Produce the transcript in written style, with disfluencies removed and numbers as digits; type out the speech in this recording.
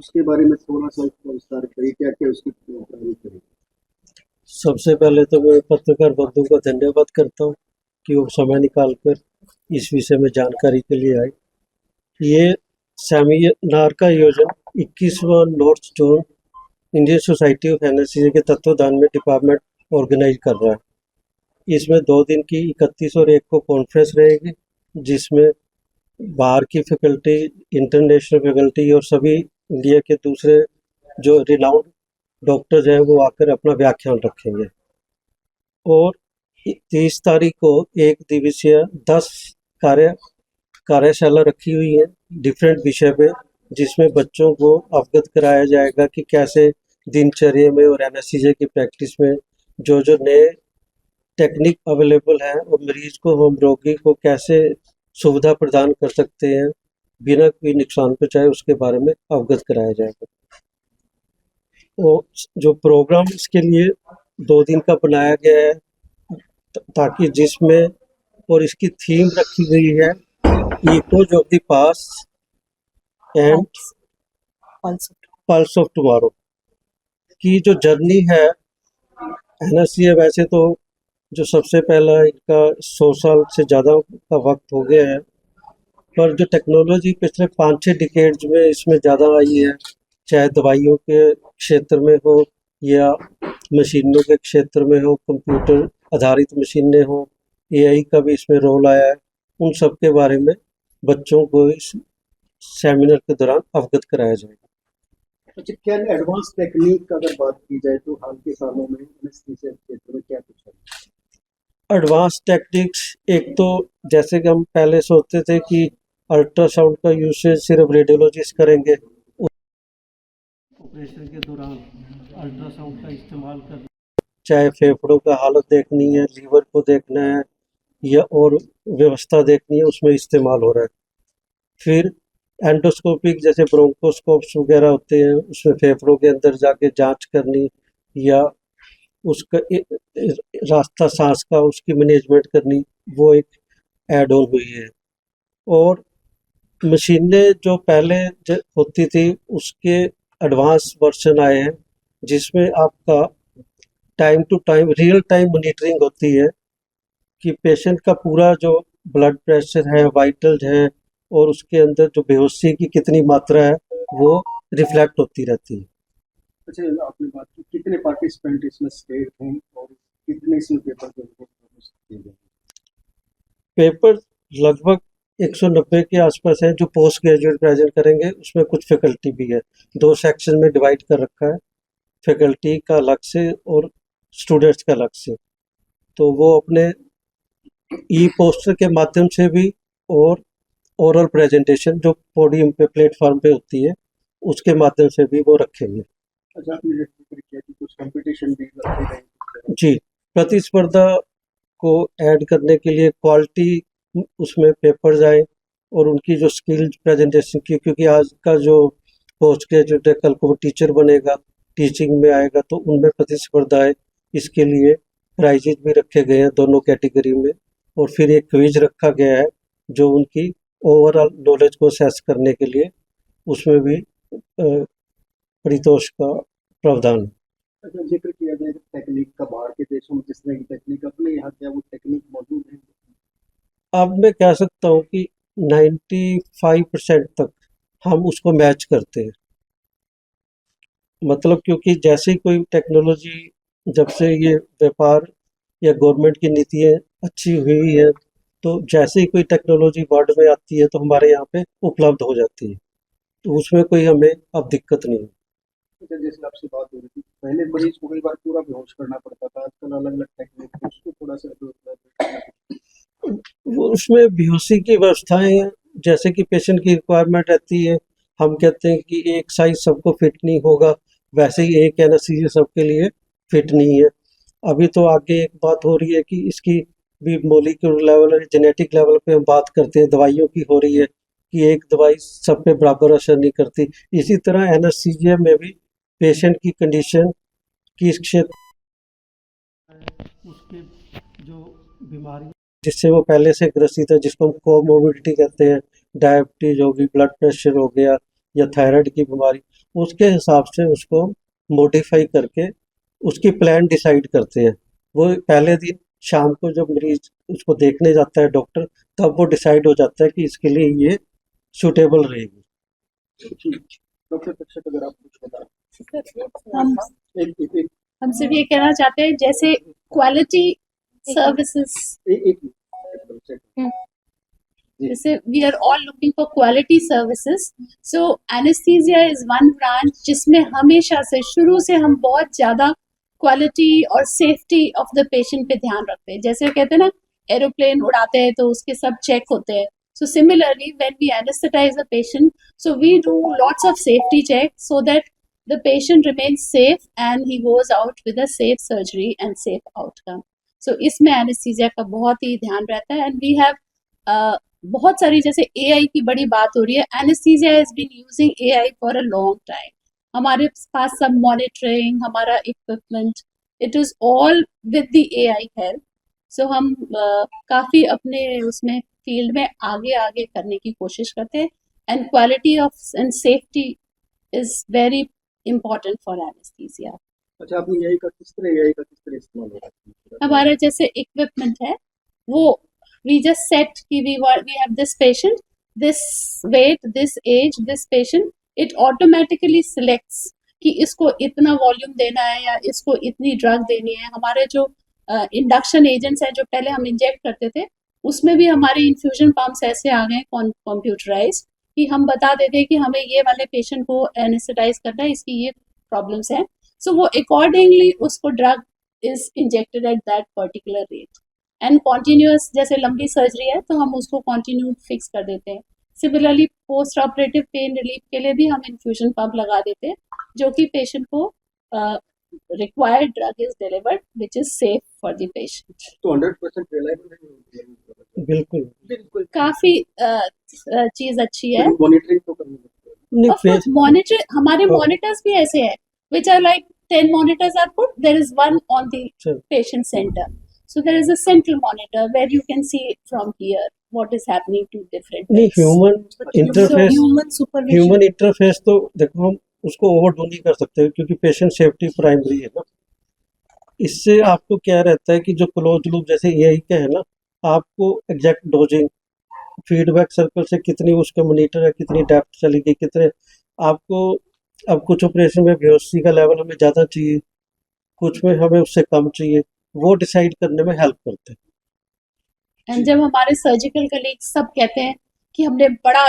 उसके बारे में थोड़ा-सा इसका विस्तार करिए, क्या-क्या उसकी तैयारी करें? सबसे पहले तो मैं पत्रकार बंधु का धन्यवाद करता हूँ कि वो समय निकाल कर इस विषय में जानकारी के लिए आए। ये सेमिनार का आयोजन 21वां north zone Indian society of NSCJ के तत्वाधान में डिपार्टमेंट ऑर्गेनाइज कर रहा है। इसमें 2 दिन की 31 और 1 को कॉन्फ्रेंस रहेगी, जिसमें बाहर की फैकल्टी, इंटरनेशनल फैकल्टी और सभी इंडिया के दूसरे जो रिनाउंड डॉक्टर्स हैं वो आकर अपना व्याख्यान रखेंगे। और 30 तारीख को एक दिवसीय 10 कार्यशाला रखी हुई है डिफरेंट विषय पे, जिसमें बच्चों को अवगत कराया जाएगा कि कैसे दिनचर्या में और एनएससीजे की प्रैक्टिस में जो जो नए टेक्निक अवेलेबल है और मरीज को, हम रोगी को कैसे सुविधा प्रदान कर सकते हैं बिना कोई नुकसान पहुंचाए, उसके बारे में अवगत कराया जाएगा। और जो प्रोग्राम इसके लिए 2 दिन का बनाया गया है, ताकि जिसमें, और इसकी थीम रखी गई है echoes of the past and pulse of tomorrow की जो जर्नी है एनएससीजे। वैसे तो जो सबसे पहला इनका 100 साल से ज़्यादा का वक्त हो गया है, पर जो टेक्नोलॉजी पिछले 5-6 डिकेड्स में इसमें ज़्यादा आई है, चाहे दवाइयों के क्षेत्र में हो या मशीनों के क्षेत्र में हो, कंप्यूटर आधारित मशीनें हो, एआई का भी इसमें रोल आया है, उन सब के बारे में बच्चों को इस सेमिनार के दौरान अवगत कराया जाएगा। अच्छा, क्या एडवांस टेक्निक का अगर बात की जाए तो हाल के सालों में एनेस्थीसिया क्षेत्र में क्या कुछ है? एडवांस टेक्निक्स, एक तो जैसे कि हम पहले सोचते थे कि अल्ट्रासाउंड का यूसेज सिर्फ रेडियोलॉजिस्ट करेंगे, ऑपरेशन के दौरान अल्ट्रासाउंड का इस्तेमाल कर, चाहे फेफड़ों का हालत देखनी है, लीवर को देखना है या और व्यवस्था देखनी है, उसमें इस्तेमाल हो रहा है। फिर एंडोस्कोपिक जैसे ब्रोंकोस्कोप्स वगैरह होते हैं, उसमें फेफड़ों के अंदर जाके जांच करनी या उसका रास्ता सांस का उसकी मैनेजमेंट करनी, वो एक ऐड ऑन हुई है। और मशीनें जो पहले होती थी उसके एडवांस वर्जन आए हैं, जिसमें आपका time to time real time monitoring होती है कि पेशेंट का पूरा जो ब्लड प्रेशर है, वाइटल्स हैं और उसके अंदर जो बेहोशी की कितनी मात्रा है वो रिफ्लेक्ट होती रहती है। अच्छा, आपने बात की कितने पार्टिसिपेंट इसमें स्टेट हैं और कितने इसमें पेपर किए गए? पेपर लगभग 190 के आसपास है जो पोस्ट ग्रेजुएट प्रेजेंट करेंगे। उसमें कुछ फैकल्टी भी है, 2 सेक्शन में डिवाइड कर रखा है, फैकल्टी का अलग से और स्टूडेंट्स का अलग से। तो वो अपने ई पोस्टर के माध्यम से भी और ओरल प्रेजेंटेशन जो पोडियम पे प्लेटफॉर्म पे होती है उसके माध्यम से भी वो रखेंगे। अच्छा, आपने जैसे जिक्र किया कि कुछ कंपटीशन भी रखे गए। जी, प्रतिस्पर्धा को ऐड करने के लिए क्वालिटी उसमें पेपर्स आए और उनकी जो स्किल प्रेजेंटेशन की, क्योंकि आज का जो पोस्ट ग्रेजुएट है कल को वो टीचर बनेगा, टीचिंग में आएगा, तो उनमें प्रतिस्पर्धा है। इसके लिए प्राइजेज भी रखे गए हैं दोनों कैटेगरी में, और फिर एक क्विज रखा गया है जो उनकी ओवरऑल नॉलेज को असेस करने के लिए, उसमें भी परितोष का प्रावधान है। अच्छा, जिक्र किया जाए टेक्निक का, बाहर के देशों में जिस तरह की टेक्निक, अपने यहाँ क्या वो टेक्निक मौजूद है? अब मैं कह सकता हूँ कि 95% तक हम उसको मैच करते हैं। मतलब क्योंकि जैसे ही कोई टेक्नोलॉजी, जब से ये व्यापार या गवर्नमेंट की नीतियाँ अच्छी हुई है, तो जैसे ही कोई टेक्नोलॉजी वर्ल्ड में आती है तो हमारे यहाँ पे उपलब्ध हो जाती है, तो उसमें कोई हमें अब दिक्कत नहीं है। अच्छा, जैसे आपसे बात हो रही थी, पहले मरीज को कई बार पूरा बेहोश करना पड़ता था, आजकल अलग अलग टेक्निक, उसको थोड़ा सा वो उसमें बेहोशी की व्यवस्थाएं हैं, जैसे कि पेशेंट की रिक्वायरमेंट रहती है। हम कहते हैं कि एक साइज सबको फिट नहीं होगा, वैसे ही एक एनेस्थीसिया सबके लिए फिट नहीं है। अभी तो आगे एक बात हो रही है कि इसकी भी मॉलिक्यूलर लेवल और जेनेटिक लेवल पे हम बात करते हैं, दवाइयों की हो रही है कि एक दवाई सब पे बराबर असर नहीं करती। इसी तरह एनेस्थीसिया में भी पेशेंट की कंडीशन, किस क्षेत्र, उसके जो बीमारी जिससे वो पहले से ग्रसित है, जिसको हम कोमोर्बिडिटी कहते हैं, डायबिटीज होगी, ब्लड प्रेशर हो गया या थायराइड की बीमारी, उसके हिसाब से उसको मॉडिफाई करके उसकी प्लान डिसाइड करते हैं। वो पहले दिन शाम को जब मरीज उसको देखने जाता है डॉक्टर, तब वो डिसाइड हो जाता है कि इसके लिए ये सूटेबल रहेगी। डॉक्टर कक्षक, अगर आप कुछ बता हम एक हम सिर्फ ये कहना चाहते हैं, जैसे क्वालिटी सर्विसेज, एक जैसे we are all looking for quality services, so anaesthesia is one branch जिसमें हमेशा से शुरू से हम बहुत ज्यादा क्वालिटी और सेफ्टी ऑफ द पेशेंट पे ध्यान रखते हैं। जैसे कहते हैं ना, एरोप्लेन उड़ाते हैं तो उसके सब चेक होते हैं, so similarly when we anesthetize a patient, so we do lots of safety checks so that the patient remains safe and he goes out with a safe surgery and safe outcome. So इसमें anesthesia का बहुत ही ध्यान रहता है, and we have बहुत सारी, जैसे AI की बड़ी बात हो रही है, anesthesia has been using AI for a long time. हमारे पास सब मॉनिटरिंग, हमारा equipment, it is all with the AI help. So हम काफ़ी अपने उसमें फील्ड में आगे आगे करने की कोशिश करते हैं, and quality of and safety is very important for anaesthesia. अच्छा, आपने यही का किस तरह इस्तेमाल हो रहा है? हमारा जैसे इक्विपमेंट है वो वी जस्ट सेट कि we have this patient, this weight, this age, this patient, it automatically selects कि इसको इतना वॉल्यूम देना है या इसको इतनी ड्रग देनी है। हमारे जो इंडक्शन एजेंट्स हैं जो पहले हम इंजेक्ट करते थे, उसमें भी हमारे इन्फ्यूजन पंप्स ऐसे आ गए कंप्यूटराइज कि हम बता देते हैं कि हमें ये वाले पेशेंट को एनेस्थेटाइज करना है, इसकी ये प्रॉब्लम्स हैं, सो वो अकॉर्डिंगली उसको drug is injected at that particular rate and continuous. जैसे लंबी सर्जरी है तो हम उसको कॉन्टिन्यू फिक्स कर देते हैं। Similarly post operative pain relief के लिए भी हम इन्फ्यूजन पंप लगा देते हैं, जो कि पेशेंट को required drug is delivered which is safe for the patient. तो 100% रिलायबल है? बिल्कुल काफी चीज अच्छी है। मॉनिटरिंग तो करनी पड़ती है। नहीं, Of course, monitor, हमारे हाँ। monitors भी ऐसे हैं which are like 10 monitors are put, there is one on the Sure. patient center, so there is a central monitor where you can see from here what is happening to different नहीं, beds. Human interface तो देखो हम उसको overdo नहीं कर सकते क्योंकि patient safety primary है ना। इससे आपको क्या रहता है कि जो क्लोज लूप जैसे AI का है ना, आपको एग्जैक्ट डोजिंग, फीडबैक सर्कल से कितनी उसका मॉनिटर है, कितनी डेप्थ चलेगी, कितने आपको, अब कुछ ऑपरेशन में बेहोशी का लेवल हमें ज़्यादा चाहिए, कुछ में हमें उससे कम चाहिए, वो डिसाइड करने में हेल्प करते हैं। एंड जब हमारे सर्जिकल कलीग सब कहते हैं कि हमने बड़ा